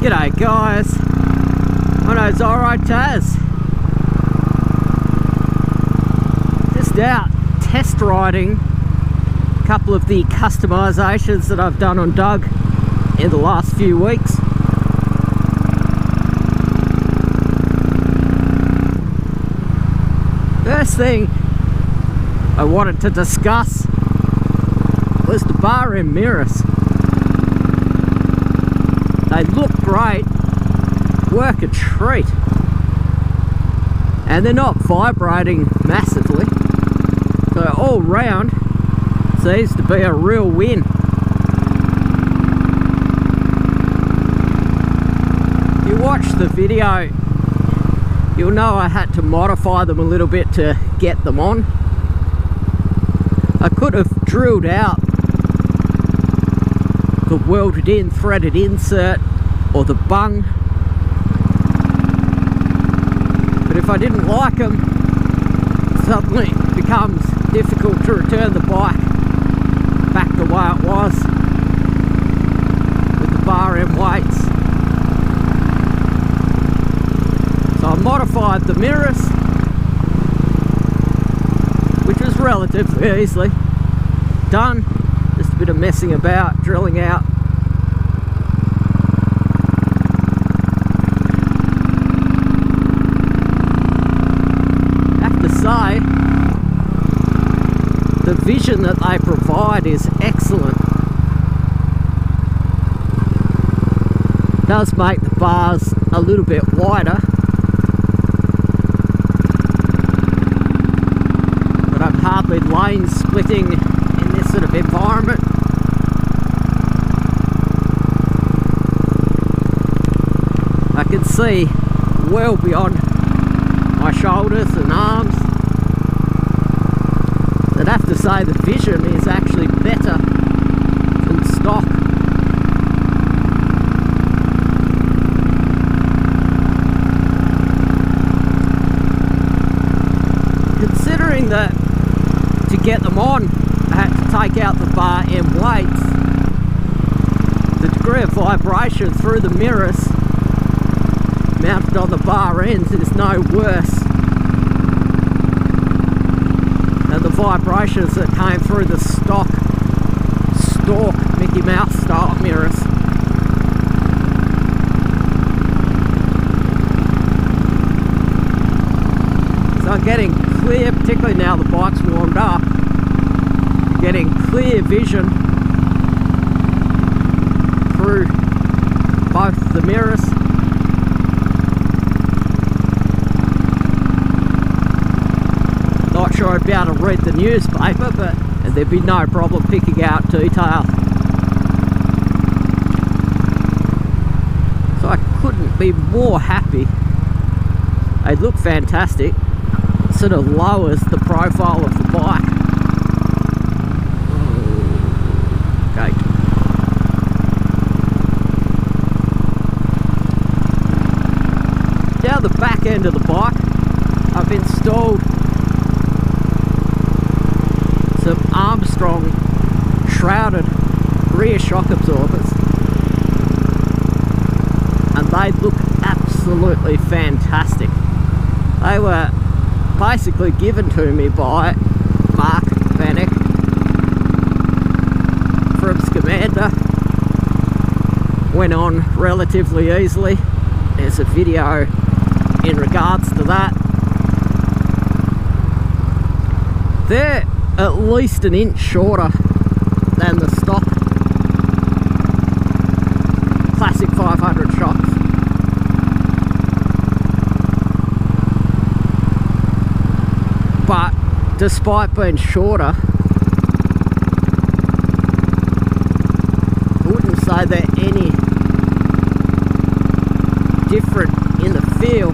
G'day guys, my name's REA Taz. Just out test riding a couple of the customisations that I've done on Doug in the last few weeks. First thing I wanted to discuss was the bar end mirrors. They look great, work a treat, and they're not vibrating massively, so all round seems to be a real win. If you watch the video, you'll know I had to modify them a little bit to get them on. I could have drilled out the welded in threaded insert or the bung, but if I didn't like them, suddenly it becomes difficult to return the bike back the way it was with the bar end weights. So I modified the mirrors, which was relatively easily done. Just a bit of messing about, drilling out. I have to say, the vision that they provide is excellent. It does make the bars a little bit wider, but I'm hardly lane splitting sort of environment. I can see well beyond my shoulders and arms. I'd have to say the vision is actually better than stock. Considering that to get them on I had to take out the bar end weights, the degree of vibration through the mirrors mounted on the bar ends is no worse than the vibrations that came through the stock Mickey Mouse style mirrors. So I'm getting clear, particularly now the bike's warmed up, getting clear vision through both the mirrors. Not sure I'd be able to read the newspaper, but there'd be no problem picking out detail. So I couldn't be more happy. They look fantastic. It sort of lowers the profile of the bike. Down the back end of the bike, I've installed some Armstrong Shrouded rear shock absorbers, and they look absolutely fantastic. They were basically given to me by Mark Vanek from Scamander. Went on relatively easily. There's a video in regards to that. They're at least an inch shorter than the stock Classic 500 shocks. But despite being shorter, I wouldn't say they're any different in the feel.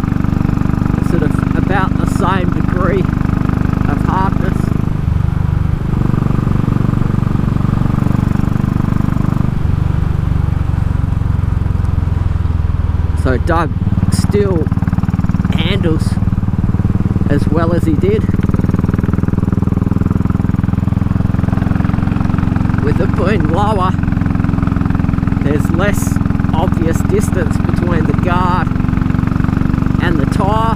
Sort of about the same degree of hardness. So Doug still handles as well as he did. With it being lower, there's less obvious distance between the guard and the tyre,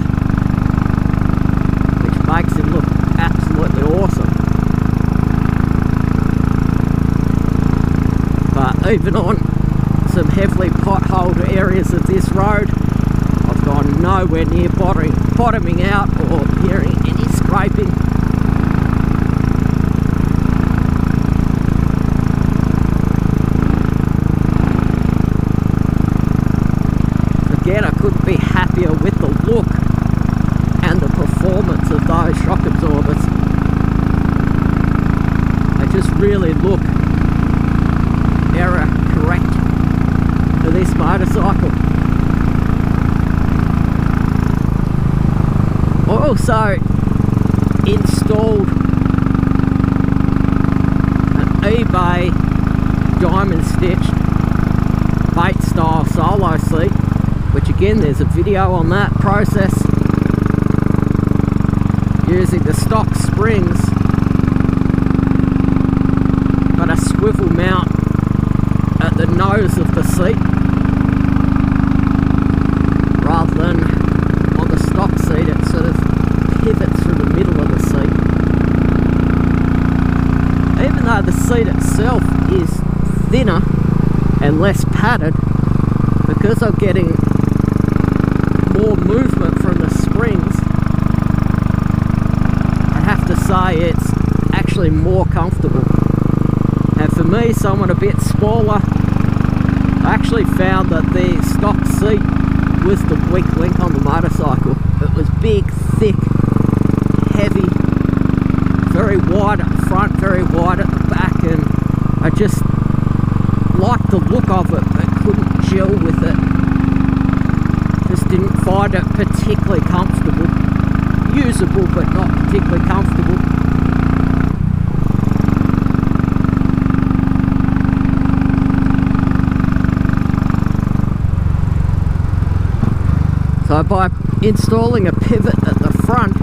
which makes him look absolutely awesome. But even on some heavily potholed areas of this road, I've gone nowhere near bottoming out or hearing any scraping. Again, I couldn't be happier with the look and the performance of those shock absorbers. They just really look error correct for this motorcycle. I also installed an eBay diamond stitched bait style solo seat, which again there's a video on that process, using the stock springs but a swivel mount at the nose of the seat rather than on the stock seat. It sort of pivots through the middle of the seat. Even though the seat itself is thinner and less padded, because I'm getting more movement from the springs, I have to say it's actually more comfortable. And for me, someone a bit smaller, I actually found that the stock seat was the weak link on the motorcycle. It was big, thick, heavy, very wide at the front, very wide at the back, and I just liked the look of it but couldn't gel with it. Just didn't find it particularly comfortable. Usable but not particularly comfortable. So by installing a pivot at the front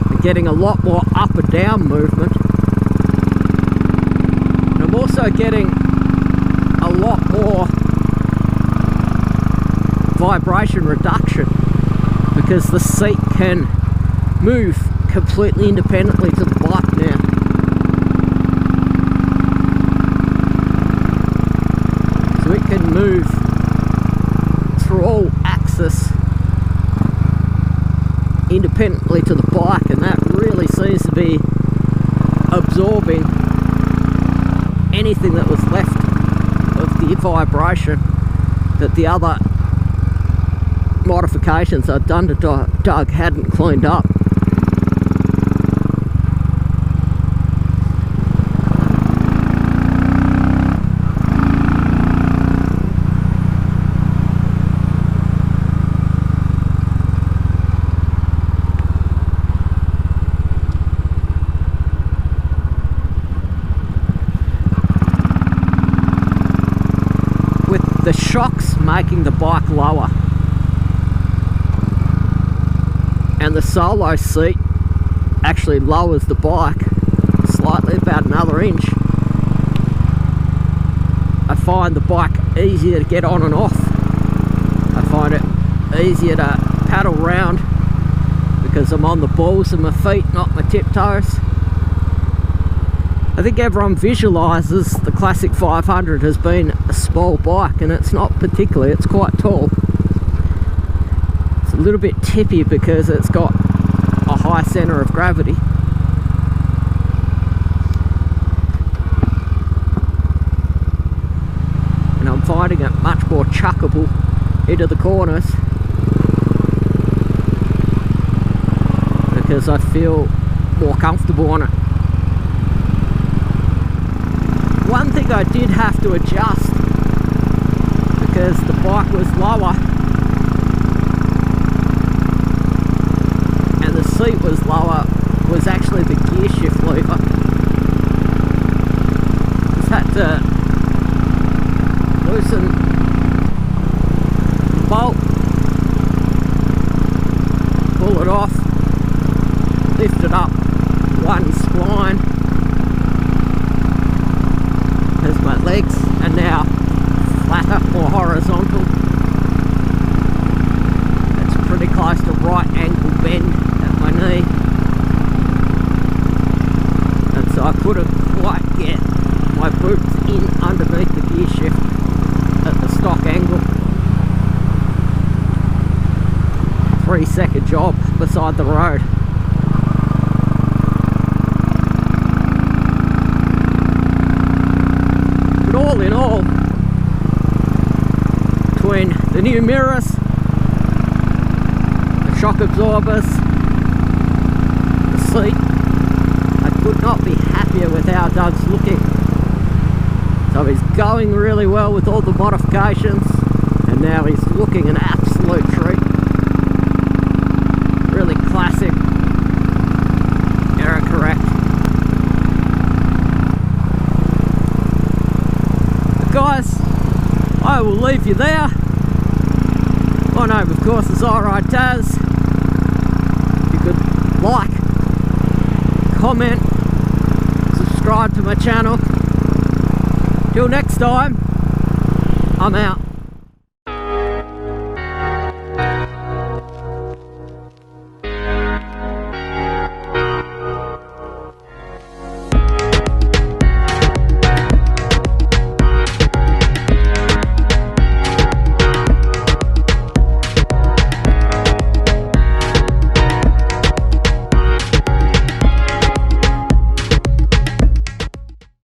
and getting a lot more up and down movement, and I'm also getting a lot more vibration reduction because the seat can move completely independently to the bike now. So it can move through all axis independently to the bike, and that really seems to be absorbing anything that was left of the vibration that the other modifications I'd done to Doug hadn't cleaned up. With the shocks making the bike lower, and the solo seat actually lowers the bike slightly, about another inch, I find the bike easier to get on and off. I find it easier to paddle round because I'm on the balls of my feet, not my tiptoes. I think everyone visualises the Classic 500 as being a small bike, and it's not particularly, it's quite tall. It's a little bit tippy because it's got a high centre of gravity. And I'm finding it much more chuckable into the corners because I feel more comfortable on it. One thing I did have to adjust because the bike was lower and the seat was lower was actually the gear shift lever. Just had to loosen the bolt, pull it off, lift it up one spline as my legs are now flat horizontal. It's pretty close to right angle bend at my knee, and so I couldn't quite get my boots in underneath the gear shift at the stock angle. 3-second job beside the road. But all in all, between the new mirrors, the shock absorbers, the seat, I could not be happier with how Doug's looking. So he's going really well with all the modifications, and now he's looking an absolute treat. Really classic, error correct. But guys, I will leave you there. My name, of course, is REA Taz. If you could like, comment, subscribe to my channel. Till next time, I'm out.